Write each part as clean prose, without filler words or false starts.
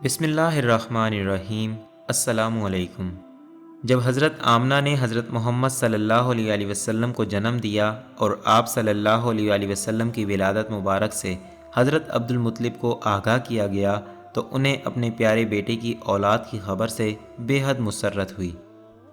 بسم اللہ الرحمن الرحیم۔ السلام علیکم۔ جب حضرت آمنہ نے حضرت محمد صلی اللہ علیہ وسلم کو جنم دیا اور آپ صلی اللہ علیہ وسلم کی ولادت مبارک سے حضرت عبد المطلب کو آگاہ کیا گیا تو انہیں اپنے پیارے بیٹے کی اولاد کی خبر سے بے حد مسرت ہوئی۔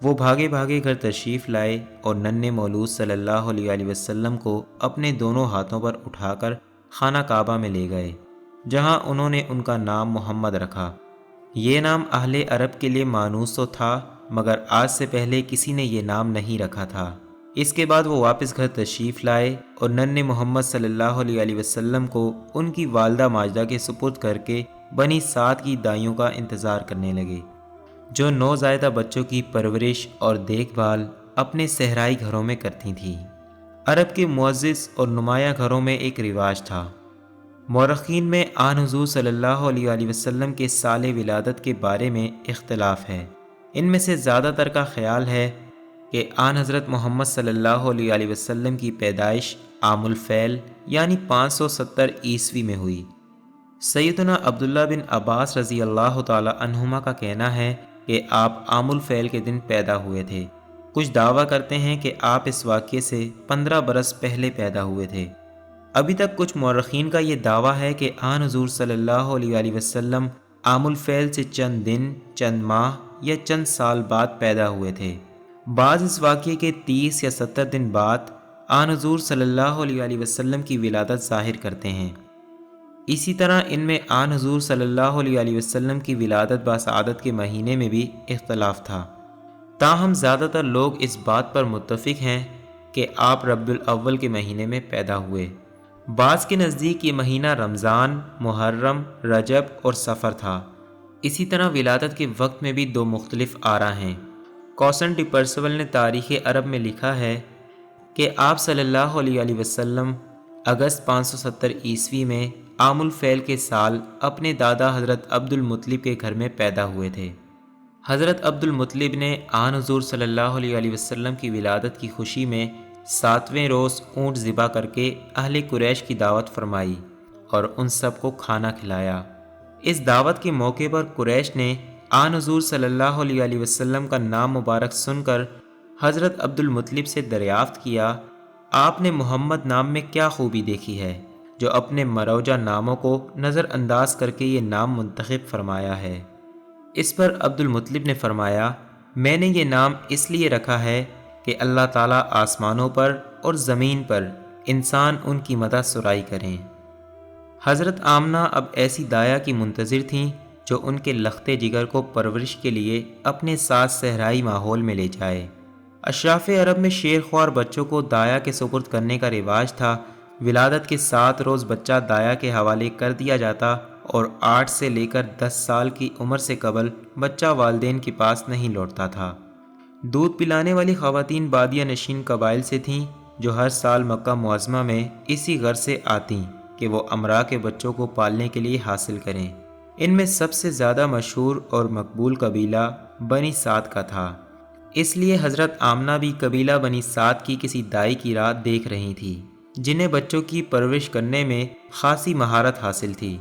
وہ بھاگے بھاگے گھر تشریف لائے اور ننھے مولود صلی اللہ علیہ وسلم کو اپنے دونوں ہاتھوں پر اٹھا کر خانہ کعبہ میں لے گئے، جہاں انہوں نے ان کا نام محمد رکھا۔ یہ نام اہل عرب کے لیے مانوس تو تھا، مگر آج سے پہلے کسی نے یہ نام نہیں رکھا تھا۔ اس کے بعد وہ واپس گھر تشریف لائے اور ننھے محمد صلی اللہ علیہ وسلم کو ان کی والدہ ماجدہ کے سپرد کر کے بنی سعد کی دائیوں کا انتظار کرنے لگے، جو نوزائیدہ بچوں کی پرورش اور دیکھ بھال اپنے صحرائی گھروں میں کرتی تھیں۔ عرب کے معزز اور نمایاں گھروں میں ایک رواج تھا۔ مورخین میں آن حضور صلی اللہ علیہ وسلم کے سال ولادت کے بارے میں اختلاف ہے۔ ان میں سے زیادہ تر کا خیال ہے کہ آن حضرت محمد صلی اللہ علیہ وسلم کی پیدائش عام الفیل یعنی 570 عیسوی میں ہوئی۔ سیدنا عبداللہ بن عباس رضی اللہ تعالی عنہما کا کہنا ہے کہ آپ عام الفیل کے دن پیدا ہوئے تھے۔ کچھ دعویٰ کرتے ہیں کہ آپ اس واقعے سے 15 برس پہلے پیدا ہوئے تھے۔ ابھی تک کچھ مورخین کا یہ دعویٰ ہے کہ آن حضور صلی اللہ علیہ وسلم عام الفیل سے چند دن، چند ماہ یا چند سال بعد پیدا ہوئے تھے۔ بعض اس واقعے کے 30 یا 70 دن بعد آن حضور صلی اللہ علیہ وسلم کی ولادت ظاہر کرتے ہیں۔ اسی طرح ان میں آن حضور صلی اللہ علیہ وسلم کی ولادت باسعادت کے مہینے میں بھی اختلاف تھا۔ تاہم زیادہ تر لوگ اس بات پر متفق ہیں کہ آپ ربیع الاول کے مہینے میں پیدا ہوئے۔ بعض کے نزدیک یہ مہینہ رمضان، محرم، رجب اور صفر تھا۔ اسی طرح ولادت کے وقت میں بھی دو مختلف آراء ہیں۔ کوسن ڈی پرسول نے تاریخ عرب میں لکھا ہے کہ آپ صلی اللہ علیہ وسلم اگست 570 عیسوی میں عام الفیل کے سال اپنے دادا حضرت عبد المطلب کے گھر میں پیدا ہوئے تھے۔ حضرت عبد المطلب نے آن حضور صلی اللہ علیہ وسلم کی ولادت کی خوشی میں 7ویں روز اونٹ ذبح کر کے اہل قریش کی دعوت فرمائی اور ان سب کو کھانا کھلایا۔ اس دعوت کے موقع پر قریش نے آن حضور صلی اللہ علیہ وسلم کا نام مبارک سن کر حضرت عبد المطلب سے دریافت کیا، آپ نے محمد نام میں کیا خوبی دیکھی ہے جو اپنے مروجہ ناموں کو نظر انداز کر کے یہ نام منتخب فرمایا ہے؟ اس پر عبد المطلب نے فرمایا، میں نے یہ نام اس لیے رکھا ہے کہ اللہ تعالیٰ آسمانوں پر اور زمین پر انسان ان کی مدح سرائی کریں۔ حضرت آمنہ اب ایسی دایا کی منتظر تھیں جو ان کے لختے جگر کو پرورش کے لیے اپنے ساتھ صحرائی ماحول میں لے جائے۔ اشراف عرب میں شیر خوار بچوں کو دایا کے سپرد کرنے کا رواج تھا۔ ولادت کے 7 روز بچہ دایا کے حوالے کر دیا جاتا اور 8 سے لے کر 10 سال کی عمر سے قبل بچہ والدین کے پاس نہیں لوٹتا تھا۔ دودھ پلانے والی خواتین بادیہ نشین قبائل سے تھیں جو ہر سال مکہ معظمہ میں اسی غرض سے آتیں کہ وہ امراء کے بچوں کو پالنے کے لیے حاصل کریں۔ ان میں سب سے زیادہ مشہور اور مقبول قبیلہ بنی سعد کا تھا، اس لیے حضرت آمنہ بھی قبیلہ بنی سعد کی کسی دائی کی راہ دیکھ رہی تھی جنہیں بچوں کی پرورش کرنے میں خاصی مہارت حاصل تھی۔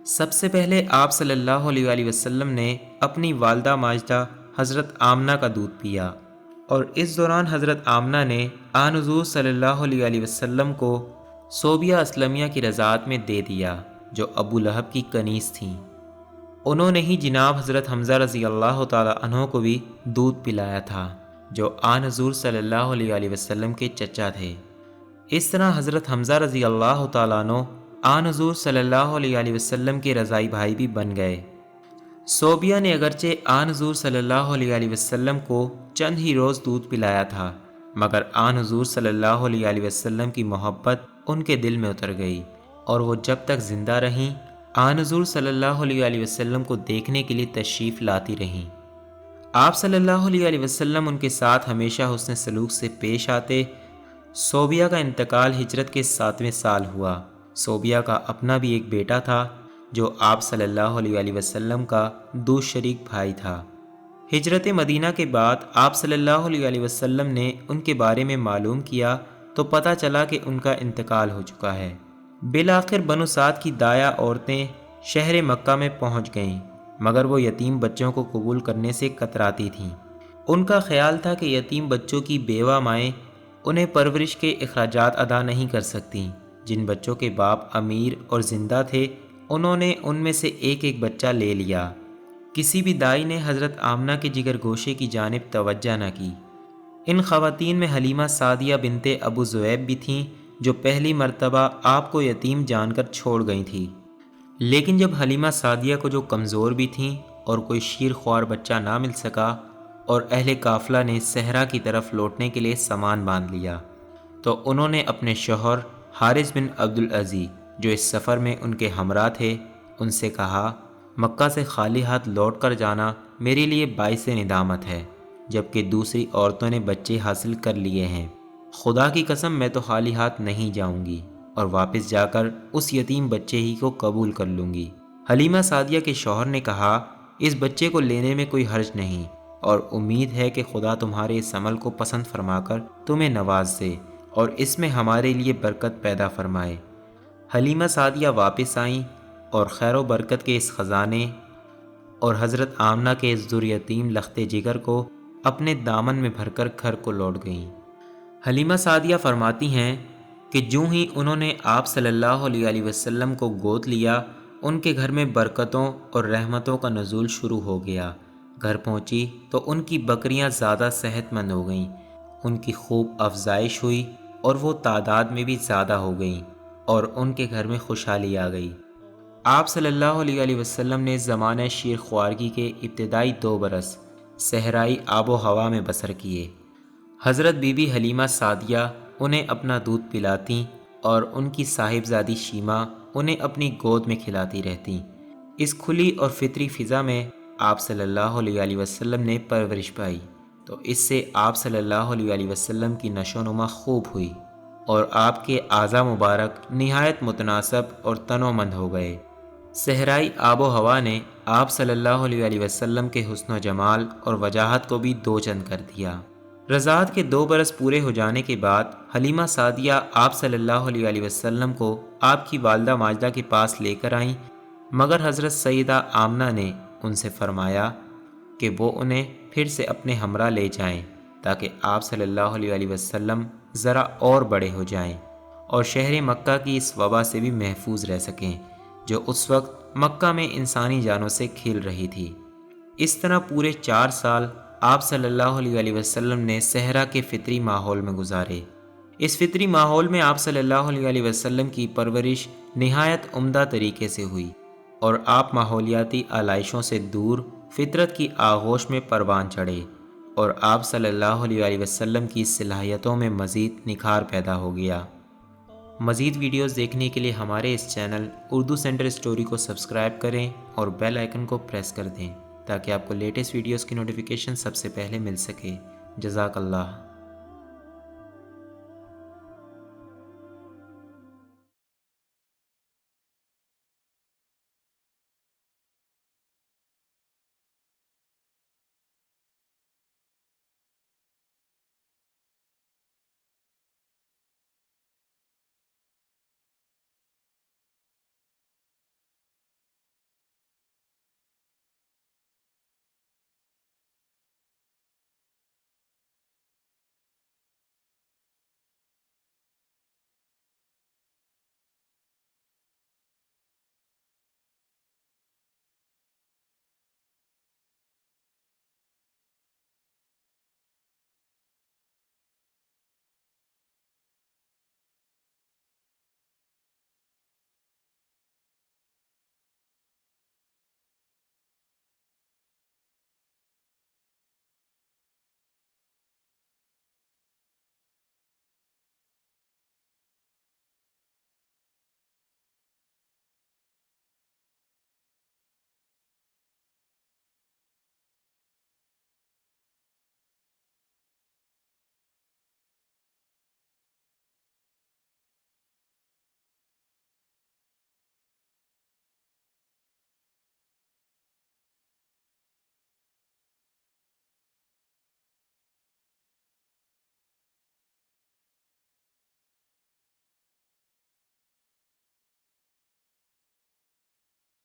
سب سے پہلے آپ صلی اللہ علیہ وسلم نے اپنی والدہ ماجدہ حضرت آمنہ کا دودھ پیا، اور اس دوران حضرت آمنہ نے آن حضور صلی اللہ علیہ وسلم کو صوبیہ اسلمیہ کی رضاعت میں دے دیا جو ابو لہب کی کنیز تھیں۔ انہوں نے ہی جناب حضرت حمزہ رضی اللہ تعالی عنہ کو بھی دودھ پلایا تھا جو آن حضور صلی اللہ علیہ وسلم کے چچا تھے۔ اس طرح حضرت حمزہ رضی اللہ تعالیٰ عنہ آن حضور صلی اللہ علیہ وسلم کے رضائی بھائی بھی بن گئے۔ صوبیہ نے اگرچہ آن حضور صلی اللہ علیہ وسلم کو چند ہی روز دودھ پلایا تھا، مگر آن حضور صلی اللہ علیہ وسلم کی محبت ان کے دل میں اتر گئی اور وہ جب تک زندہ رہیں آن حضور صلی اللہ علیہ وسلم کو دیکھنے کے لیے تشریف لاتی رہیں۔ آپ صلی اللہ علیہ وسلم ان کے ساتھ ہمیشہ حسن سلوک سے پیش آتے۔ صوبیہ کا انتقال ہجرت کے 7ویں سال ہوا۔ صوبیہ کا اپنا بھی ایک بیٹا تھا جو آپ صلی اللہ علیہ وسلم کا دو شریک بھائی تھا۔ ہجرت مدینہ کے بعد آپ صلی اللہ علیہ وسلم نے ان کے بارے میں معلوم کیا تو پتہ چلا کہ ان کا انتقال ہو چکا ہے۔ بالآخر بنو سعد کی دایا عورتیں شہر مکہ میں پہنچ گئیں۔ مگر وہ یتیم بچوں کو قبول کرنے سے کتراتی تھیں۔ ان کا خیال تھا کہ یتیم بچوں کی بیوہ مائیں انہیں پرورش کے اخراجات ادا نہیں کر سکتیں۔ جن بچوں کے باپ امیر اور زندہ تھے انہوں نے ان میں سے ایک ایک بچہ لے لیا۔ کسی بھی دائی نے حضرت آمنہ کے جگر گوشے کی جانب توجہ نہ کی۔ ان خواتین میں حلیمہ سعدیہ بنت ابو ذؤیب بھی تھیں، جو پہلی مرتبہ آپ کو یتیم جان کر چھوڑ گئی تھیں۔ لیکن جب حلیمہ سعدیہ کو جو کمزور بھی تھیں اور کوئی شیر خوار بچہ نہ مل سکا اور اہل قافلہ نے صحرا کی طرف لوٹنے کے لیے سامان باندھ لیا، تو انہوں نے اپنے شوہر حارث بن عبدالعزیز جو اس سفر میں ان کے ہمراہ تھے ان سے کہا، مکہ سے خالی ہاتھ لوٹ کر جانا میرے لیے باعث ندامت ہے، جبکہ دوسری عورتوں نے بچے حاصل کر لیے ہیں۔ خدا کی قسم میں تو خالی ہاتھ نہیں جاؤں گی اور واپس جا کر اس یتیم بچے ہی کو قبول کر لوں گی۔ حلیمہ سعدیہ کے شوہر نے کہا، اس بچے کو لینے میں کوئی حرج نہیں اور امید ہے کہ خدا تمہارے اس عمل کو پسند فرما کر تمہیں نواز دے اور اس میں ہمارے لیے برکت پیدا فرمائے۔ حلیمہ سعدیہ واپس آئیں اور خیر و برکت کے اس خزانے اور حضرت آمنہ کے اس ذریتیم لخت جگر کو اپنے دامن میں بھر کر گھر کو لوٹ گئیں۔ حلیمہ سعدیہ فرماتی ہیں کہ جوں ہی انہوں نے آپ صلی اللہ علیہ وسلم کو گود لیا، ان کے گھر میں برکتوں اور رحمتوں کا نزول شروع ہو گیا۔ گھر پہنچی تو ان کی بکریاں زیادہ صحت مند ہو گئیں، ان کی خوب افزائش ہوئی اور وہ تعداد میں بھی زیادہ ہو گئیں اور ان کے گھر میں خوشحالی آ گئی۔ آپ صلی اللہ علیہ وسلم نے زمانہ شیر خوارگی کے ابتدائی 2 برس صحرائی آب و ہوا میں بسر کیے۔ حضرت بی بی حلیمہ سعدیہ انہیں اپنا دودھ پلاتیں اور ان کی صاحبزادی شیمہ انہیں اپنی گود میں کھلاتی رہتیں۔ اس کھلی اور فطری فضا میں آپ صلی اللہ علیہ وسلم نے پرورش پائی، تو اس سے آپ صلی اللہ علیہ وسلم کی نشو و نما خوب ہوئی اور آپ کے اعضاء مبارک نہایت متناسب اور تنومند ہو گئے۔ صحرائی آب و ہوا نے آپ صلی اللہ علیہ وسلم کے حسن و جمال اور وجاہت کو بھی دو چند کر دیا۔ رضاعت کے 2 برس پورے ہو جانے کے بعد حلیمہ سعدیہ آپ صلی اللہ علیہ وسلم کو آپ کی والدہ ماجدہ کے پاس لے کر آئیں، مگر حضرت سیدہ آمنہ نے ان سے فرمایا کہ وہ انہیں پھر سے اپنے ہمراہ لے جائیں تاکہ آپ صلی اللہ علیہ وسلم ذرا اور بڑے ہو جائیں اور شہر مکہ کی اس وبا سے بھی محفوظ رہ سکیں جو اس وقت مکہ میں انسانی جانوں سے کھیل رہی تھی۔ اس طرح پورے 4 سال آپ صلی اللہ علیہ وسلم نے صحرا کے فطری ماحول میں گزارے۔ اس فطری ماحول میں آپ صلی اللہ علیہ وسلم کی پرورش نہایت عمدہ طریقے سے ہوئی اور آپ ماحولیاتی آلائشوں سے دور فطرت کی آغوش میں پروان چڑھے اور آپ صلی اللہ علیہ وسلم کی صلاحیتوں میں مزید نکھار پیدا ہو گیا۔ مزید ویڈیوز دیکھنے کے لیے ہمارے اس چینل اردو سینٹر اسٹوری کو سبسکرائب کریں اور بیل آئیکن کو پریس کر دیں تاکہ آپ کو لیٹسٹ ویڈیوز کی نوٹیفیکیشن سب سے پہلے مل سکے۔ جزاک اللہ۔